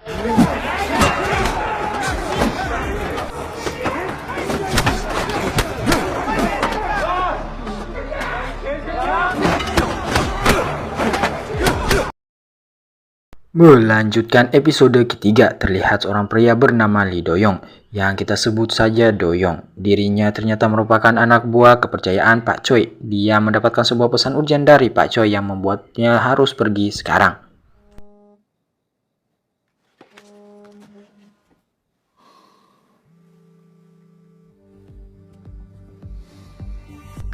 Melanjutkan episode ketiga, terlihat seorang pria bernama Lee Doyong, yang kita sebut saja Doyong. Dirinya ternyata merupakan anak buah kepercayaan Pak Choi. Dia mendapatkan sebuah pesan urgent dari Pak Choi yang membuatnya harus pergi sekarang.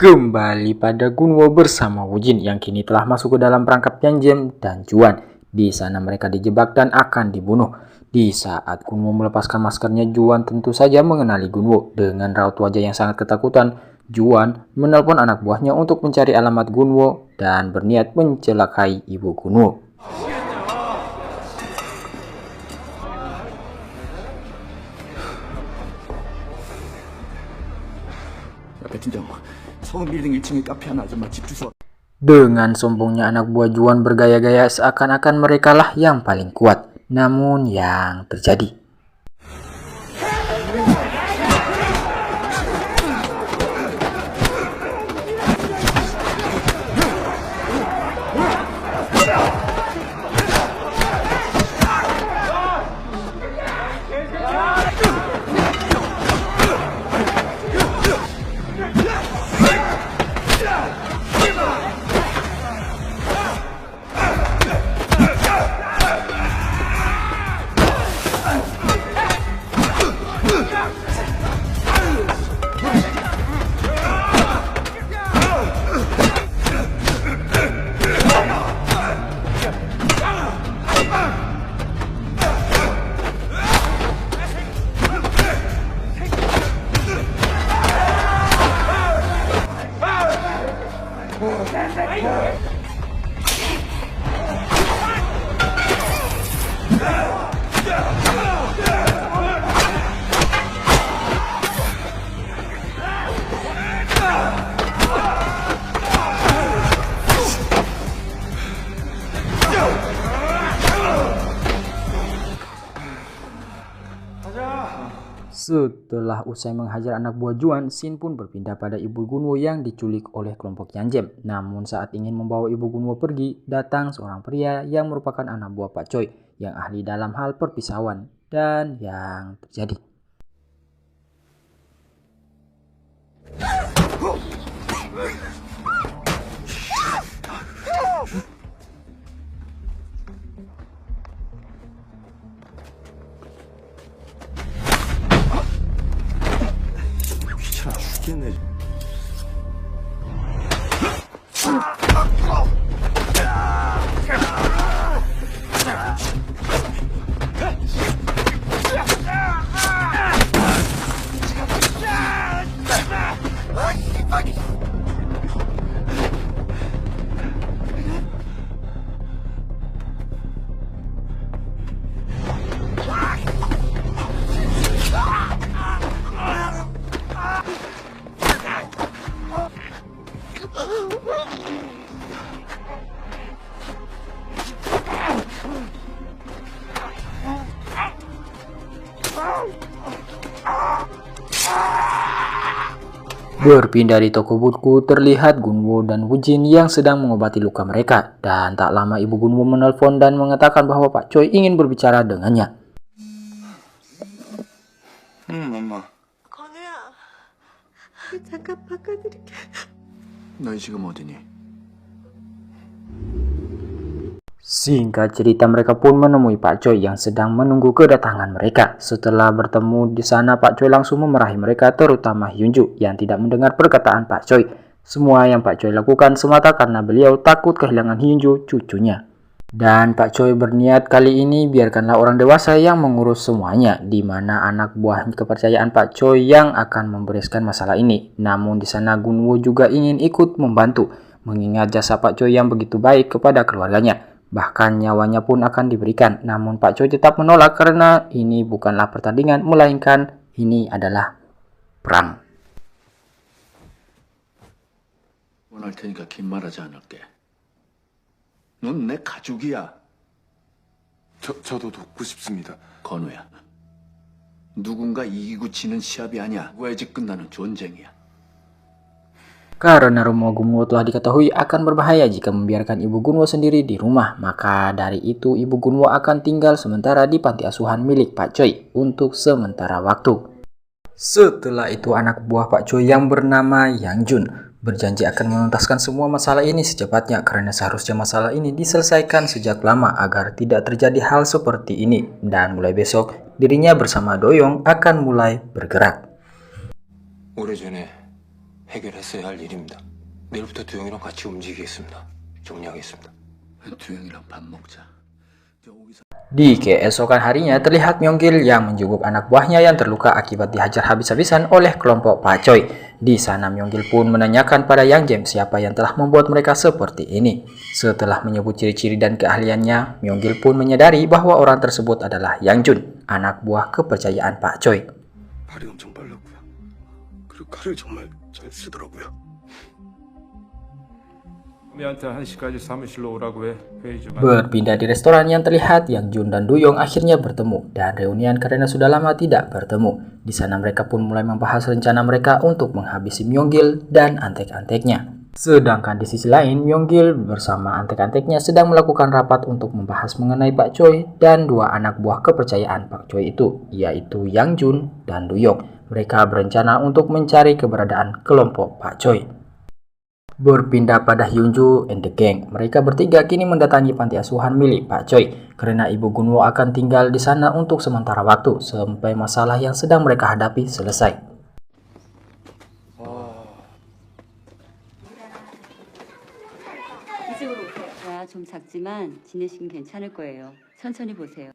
Kembali pada Gunwo bersama Wujin yang kini telah masuk ke dalam perangkap Yanjem dan Juan. Di sana mereka dijebak dan akan dibunuh. Di saat Gunwo melepaskan maskernya, Juan tentu saja mengenali Gunwo. Dengan raut wajah yang sangat ketakutan, Juan menelpon anak buahnya untuk mencari alamat Gunwo dan berniat mencelakai ibu Gunwo. Dengan sombongnya anak buah Juan bergaya-gaya seakan-akan merekalah yang paling kuat. Namun yang terjadi, setelah usai menghajar anak buah Juan, Shin pun berpindah pada ibu Gunwo yang diculik oleh kelompok Yanjem. Namun saat ingin membawa ibu Gunwo pergi, datang seorang pria yang merupakan anak buah Pak Choi yang ahli dalam hal perpisauan. Dan yang terjadi, berpindah di toko buku, terlihat Gunwo dan Wujin yang sedang mengobati luka mereka. Dan tak lama ibu Gunwo menelpon dan mengatakan bahwa Pak Choi ingin berbicara dengannya. 엄마. 건우야, 잠깐 바꿔드릴게. 너희 지금 어디니? Singkat cerita, mereka pun menemui Pak Choi yang sedang menunggu kedatangan mereka. Setelah bertemu di sana, Pak Choi langsung memarahi mereka, terutama Hyunju yang tidak mendengar perkataan Pak Choi. Semua yang Pak Choi lakukan semata karena beliau takut kehilangan Hyunju, cucunya. Dan Pak Choi berniat kali ini biarkanlah orang dewasa yang mengurus semuanya, di mana anak buah kepercayaan Pak Choi yang akan membereskan masalah ini. Namun di sana Gunwo juga ingin ikut membantu, mengingat jasa Pak Choi yang begitu baik kepada keluarganya. Bahkan nyawanya pun akan diberikan. Namun Pak Choi tetap menolak karena ini bukanlah pertandingan, melainkan ini adalah perang. 원할 테니까 긴 말하지 않을게. 넌 내 가족이야. 저도 돕고 싶습니다. 건우야, 누군가 이기고 지는 시합이 아니야. 누구야지 끝나는 전쟁이야. Karena rumah Gunwo telah diketahui akan berbahaya jika membiarkan Ibu Gunwo sendiri di rumah, maka dari itu Ibu Gunwo akan tinggal sementara di panti asuhan milik Pak Choi untuk sementara waktu. Setelah itu anak buah Pak Choi yang bernama Yang Jun berjanji akan menuntaskan semua masalah ini secepatnya karena seharusnya masalah ini diselesaikan sejak lama agar tidak terjadi hal seperti ini, dan mulai besok dirinya bersama Doyong akan mulai bergerak. 오래전에 해결했어야 할 일입니다. 내일부터 두영이랑 같이 움직이겠습니다. 정리하겠습니다. 두영이랑 밥 먹자. 여기서 Di keesokan harinya terlihat Myonggil yang menjenguk anak buahnya yang terluka akibat dihajar habis-habisan oleh kelompok Pak Choi. Di sana Myonggil pun menanyakan pada Yang Jae siapa yang telah membuat mereka seperti ini. Setelah menyebut ciri-ciri dan keahliannya, Myonggil pun menyadari bahwa orang tersebut adalah Yang Jun, anak buah kepercayaan Pak Choi. 발이 엄청 빨랐고요. 그리고 칼을 정말 잘 쓰더라고요. 우리한테 1시까지 사무실로 오라고 해. 회의 좀 하자. Berpindah di restoran yang terlihat Yang Jun dan Doyong akhirnya bertemu dan reunian karena sudah lama tidak bertemu. Di sana mereka pun mulai membahas rencana mereka untuk menghabisi Myonggil dan antek-anteknya. Sedangkan di sisi lain, Myonggil bersama antek-anteknya sedang melakukan rapat untuk membahas mengenai Pak Choi dan dua anak buah kepercayaan Pak Choi itu, yaitu Yang Jun dan Doyong. Mereka berencana untuk mencari keberadaan kelompok Pak Choi. Berpindah pada Hyunju and the Gang, mereka bertiga kini mendatangi panti asuhan milik Pak Choi karena Ibu Gunwo akan tinggal di sana untuk sementara waktu sampai masalah yang sedang mereka hadapi selesai. 이쪽으로 오세요. 자, 좀 작지만 지내시긴 괜찮을 거예요. 천천히 보세요.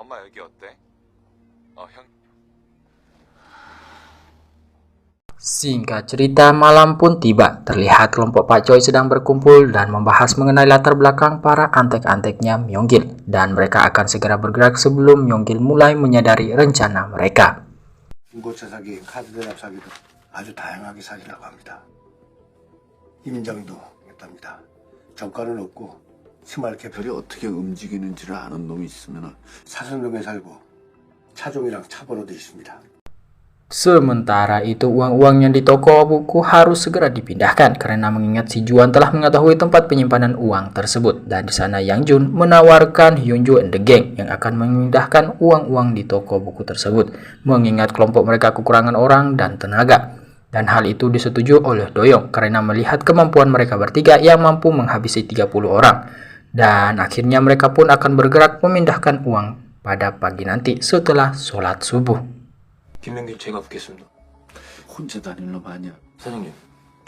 엄마 여기 어때? 형. Singkat cerita, malam pun tiba. Terlihat kelompok Pak Choi sedang berkumpul dan membahas mengenai latar belakang para antek-anteknya Myonggil. Dan mereka akan segera bergerak sebelum Myonggil mulai menyadari rencana mereka. 중고차 사기, 카드 대납 사기도 아주 다양하게 사기라고 합니다. 임장도 했답니다. 정가는 없고 스마트 별이 캐펠이 어떻게 움직이는지를 아는 놈이 있으면 사선동에 살고 차종이랑 차번호도 있습니다. Sementara itu uang-uang yang di toko buku harus segera dipindahkan karena mengingat si Juan telah mengetahui tempat penyimpanan uang tersebut, dan di sana Yang Jun menawarkan Hyunju and the Gang yang akan memindahkan uang-uang di toko buku tersebut mengingat kelompok mereka kekurangan orang dan tenaga. Dan hal itu disetujui oleh Doyong karena melihat kemampuan mereka bertiga yang mampu menghabisi 30 orang. Dan akhirnya mereka pun akan bergerak memindahkan uang pada pagi nanti setelah sholat subuh. 김명길 제가 붙겠습니다. 혼자 다니는 놈 아니야. 사장님,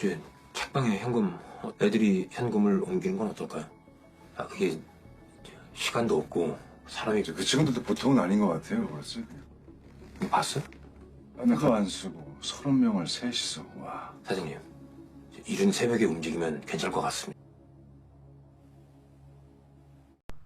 뒤에 책방에 현금, 애들이 현금을 옮기는 건 어떨까요? 그게 시간도 없고 사람이 그 친구들도 보통은 아닌 것 같아요. 그렇지? 이거 봤어요? 하나도 안 쓰고 30명을 셋이서 와. 사장님, 이른 새벽에 움직이면 괜찮을 것 같습니다.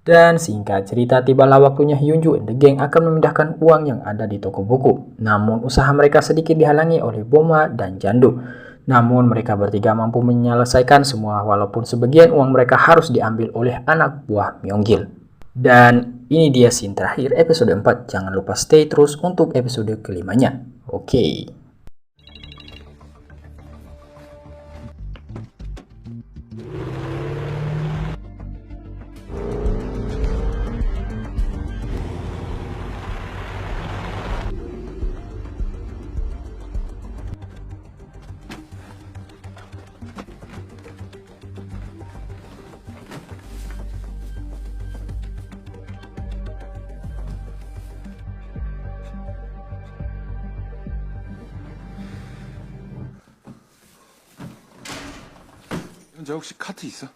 Dan singkat cerita, tibalah waktunya Hyunju and the Gang akan memindahkan uang yang ada di toko buku. Namun usaha mereka sedikit dihalangi oleh Boma dan Jandu. Namun mereka bertiga mampu menyelesaikan semua walaupun sebagian uang mereka harus diambil oleh anak buah Myonggil. Dan ini dia scene terakhir episode 4. Jangan lupa stay terus untuk episode kelimanya. Oke. 현재 혹시 카트 있어?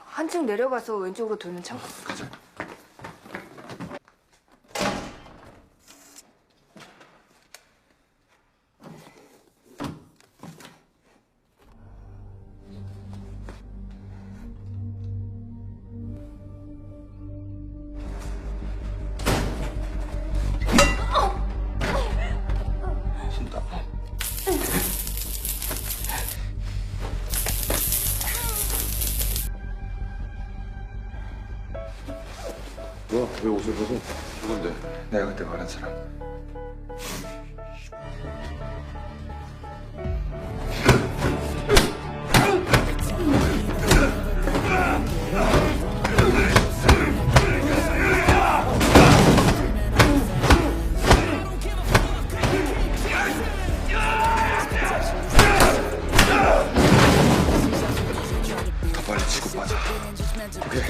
한층 내려가서 왼쪽으로 돌면 창고. 가자. 뭐야? 왜 옷을 벗어? 누군데? 내가 그때 말한 사람. 더 빨리 치고 빠져. 오케이.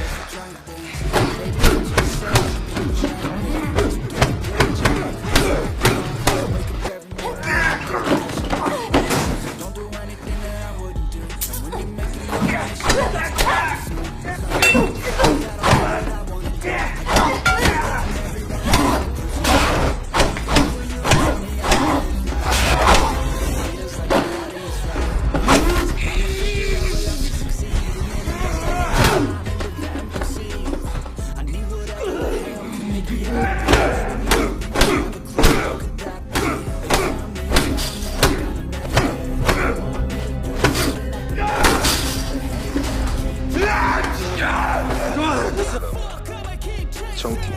정티.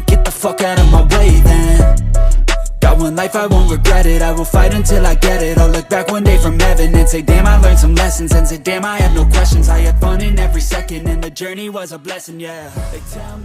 Get the fuck out of my way then. Got one life, I won't regret it. I will fight until I get it. I'll look back one day from heaven and say damn, I learned some lessons. And say damn, I had no questions. I had fun in every second and the journey was a blessing, yeah. They tell me